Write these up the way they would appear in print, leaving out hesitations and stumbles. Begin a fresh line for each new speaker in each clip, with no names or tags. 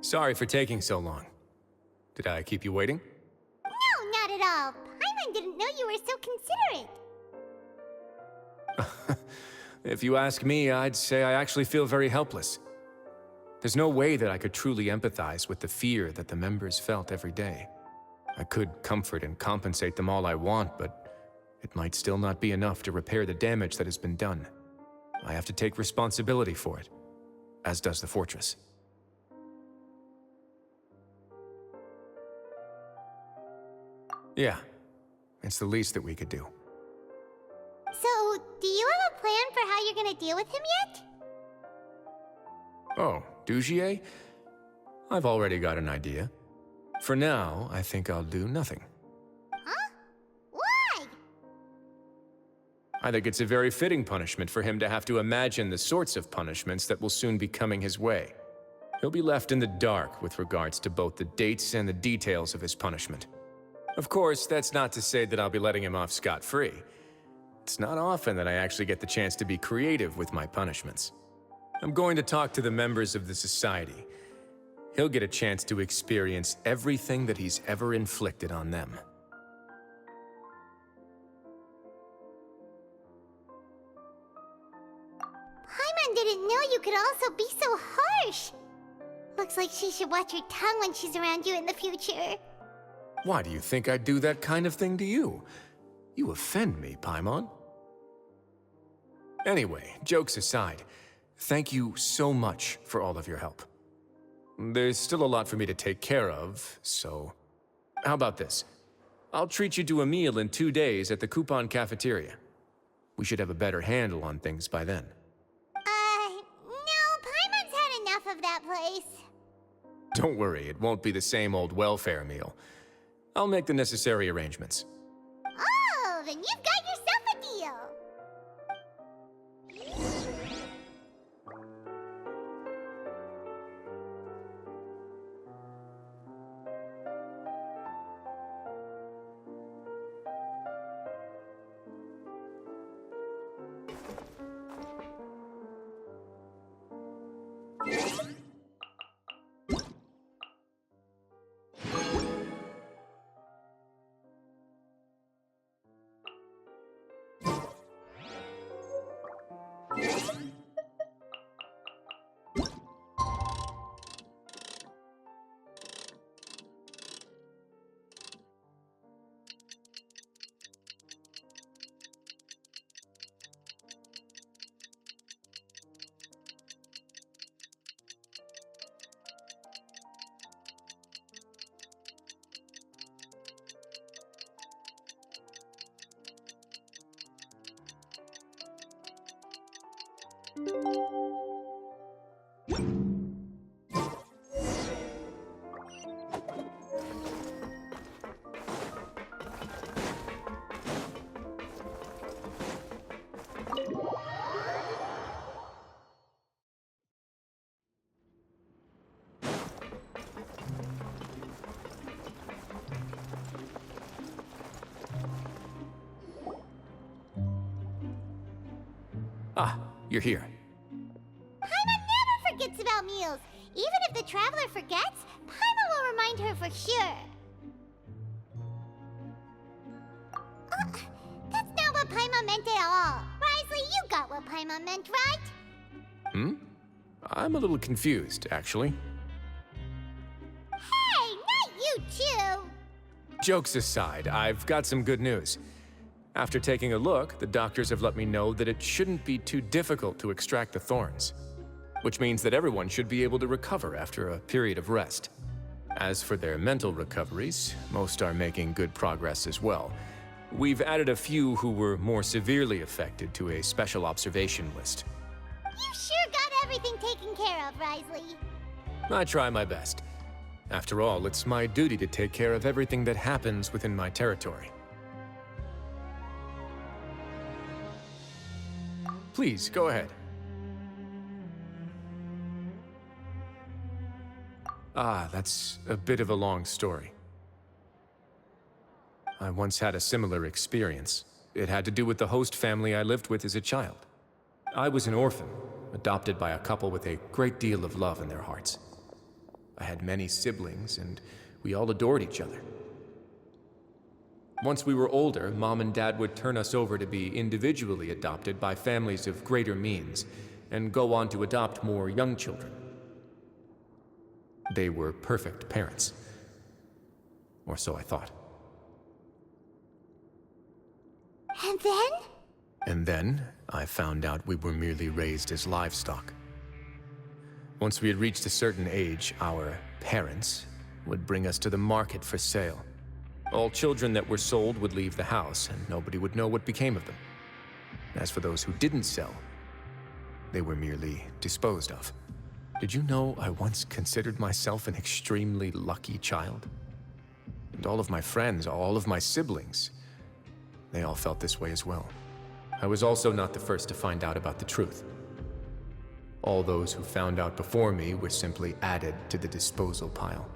Sorry for taking so long. Did I keep you waiting?
No, not at all. Paimon didn't know you were so considerate.
If you ask me, I'd say I actually feel very helpless. There's no way that I could truly empathize with the fear that the members felt every day. I could comfort and compensate them all I want, but it might still not be enough to repair the damage that has been done. I have to take responsibility for it, as does the fortress. Yeah, it's the least that we could do.
So, do you have a plan for how you're gonna deal with him yet?
Oh, Dugier? I've already got an idea. For now, I think I'll do nothing.
Huh? Why?
I think it's a very fitting punishment for him to have to imagine the sorts of punishments that will soon be coming his way. He'll be left in the dark with regards to both the dates and the details of his punishment. Of course, that's not to say that I'll be letting him off scot-free. It's not often that I actually get the chance to be creative with my punishments. I'm going to talk to the members of the society. He'll get a chance to experience everything that he's ever inflicted on them.
Paimon didn't know you could also be so harsh. Looks like she should watch her tongue when she's around you in the future.
Why do you think I'd do that kind of thing to you? You offend me, Paimon. Anyway, jokes aside, thank you so much for all of your help. There's still a lot for me to take care of, so... How about this? I'll treat you to a meal in 2 days at the Coupon Cafeteria. We should have a better handle on things by then.
No, Paimon's had enough of that place.
Don't worry, it won't be the same old welfare meal. I'll make the necessary arrangements.
Oh, then you've got yourself a deal.
Ah, you're here.
Paimon never forgets about meals. Even if the traveler forgets, Paimon will remind her for sure. That's not what Paimon meant at all. Risley, you got what Paimon meant, right?
I'm a little confused, actually.
Hey, not you too.
Jokes aside, I've got some good news. After taking a look, the doctors have let me know that it shouldn't be too difficult to extract the thorns, which means that everyone should be able to recover after a period of rest. As for their mental recoveries, most are making good progress as well. We've added a few who were more severely affected to a special observation list.
You sure got everything taken care of, Risley.
I try my best. After all, it's my duty to take care of everything that happens within my territory. Please, go ahead. Ah, that's a bit of a long story. I once had a similar experience. It had to do with the host family I lived with as a child. I was an orphan, adopted by a couple with a great deal of love in their hearts. I had many siblings, and we all adored each other. Once we were older, Mom and Dad would turn us over to be individually adopted by families of greater means, and go on to adopt more young children. They were perfect parents. Or so I thought.
And then?
And then, I found out we were merely raised as livestock. Once we had reached a certain age, our parents would bring us to the market for sale. All children that were sold would leave the house, and nobody would know what became of them. As for those who didn't sell, they were merely disposed of. Did you know I once considered myself an extremely lucky child? And all of my friends, all of my siblings, they all felt this way as well. I was also not the first to find out about the truth. All those who found out before me were simply added to the disposal pile.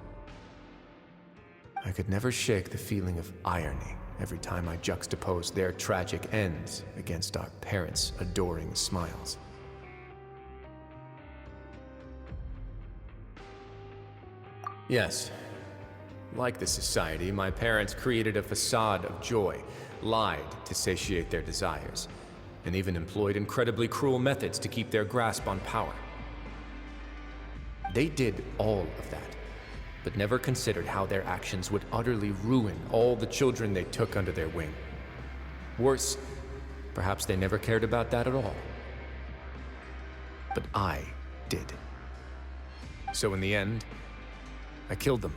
I could never shake the feeling of irony every time I juxtaposed their tragic ends against our parents' adoring smiles. Yes, like the society, my parents created a facade of joy, lied to satiate their desires, and even employed incredibly cruel methods to keep their grasp on power. They did all of that, but never considered how their actions would utterly ruin all the children they took under their wing. Worse, perhaps they never cared about that at all. But I did. So in the end, I killed them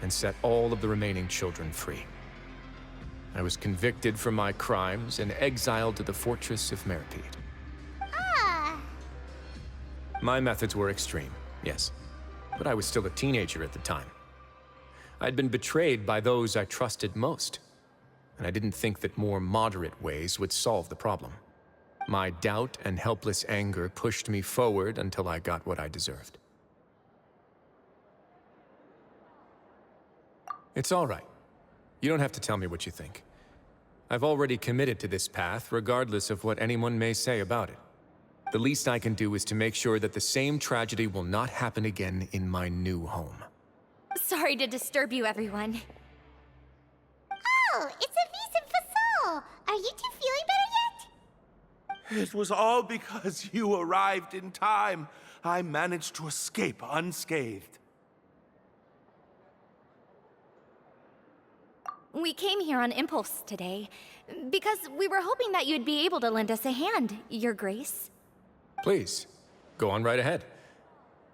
and set all of the remaining children free. I was convicted for my crimes and exiled to the fortress of Meripede.
Ah.
My methods were extreme, yes, but I was still a teenager at the time. I'd been betrayed by those I trusted most, and I didn't think that more moderate ways would solve the problem. My doubt and helpless anger pushed me forward until I got what I deserved. It's all right. You don't have to tell me what you think. I've already committed to this path, regardless of what anyone may say about it. The least I can do is to make sure that the same tragedy will not happen again in my new home.
Sorry to disturb you, everyone.
Oh, it's Avis and Fasol. Are you two feeling better yet?
It was all because you arrived in time. I managed to escape unscathed.
We came here on impulse today, because we were hoping that you'd be able to lend us a hand, Your Grace.
Please, go on right ahead.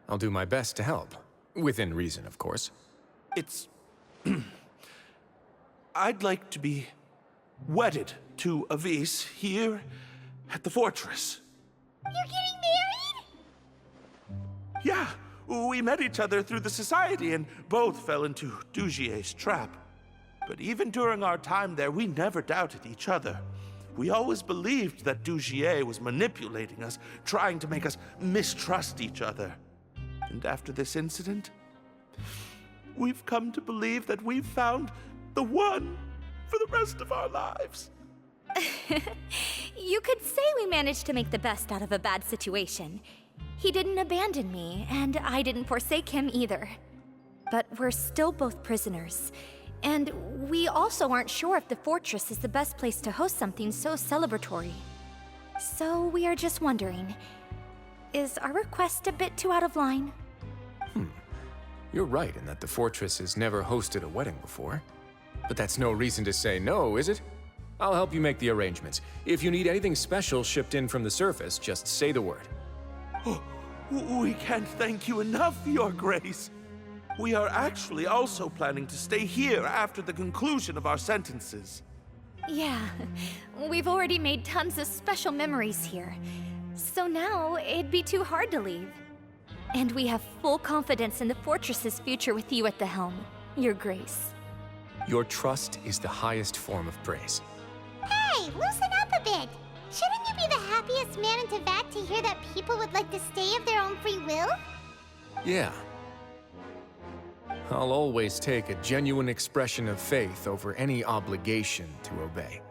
I'll do my best to help. Within reason, of course.
It's... I'd like to be wedded to Avis here at the fortress.
You're getting married?
Yeah, we met each other through the society and both fell into Dugier's trap. But even during our time there, we never doubted each other. We always believed that Dugier was manipulating us, trying to make us mistrust each other. And after this incident, we've come to believe that we've found the one for the rest of our lives.
You could say we managed to make the best out of a bad situation. He didn't abandon me, and I didn't forsake him either. But we're still both prisoners. And we also aren't sure if the fortress is the best place to host something so celebratory. So we are just wondering, is our request a bit too out of line?
You're right in that the fortress has never hosted a wedding before. But that's no reason to say no, is it? I'll help you make the arrangements. If you need anything special shipped in from the surface, just say the word.
Oh, we can't thank you enough, Your Grace. We are actually also planning to stay here after the conclusion of our sentences.
Yeah, we've already made tons of special memories here. So now, it'd be too hard to leave. And we have full confidence in the fortress's future with you at the helm, Your Grace.
Your trust is the highest form of praise.
Hey, loosen up a bit. Shouldn't you be the happiest man in Teyvat to hear that people would like to stay of their own free will?
Yeah. I'll always take a genuine expression of faith over any obligation to obey.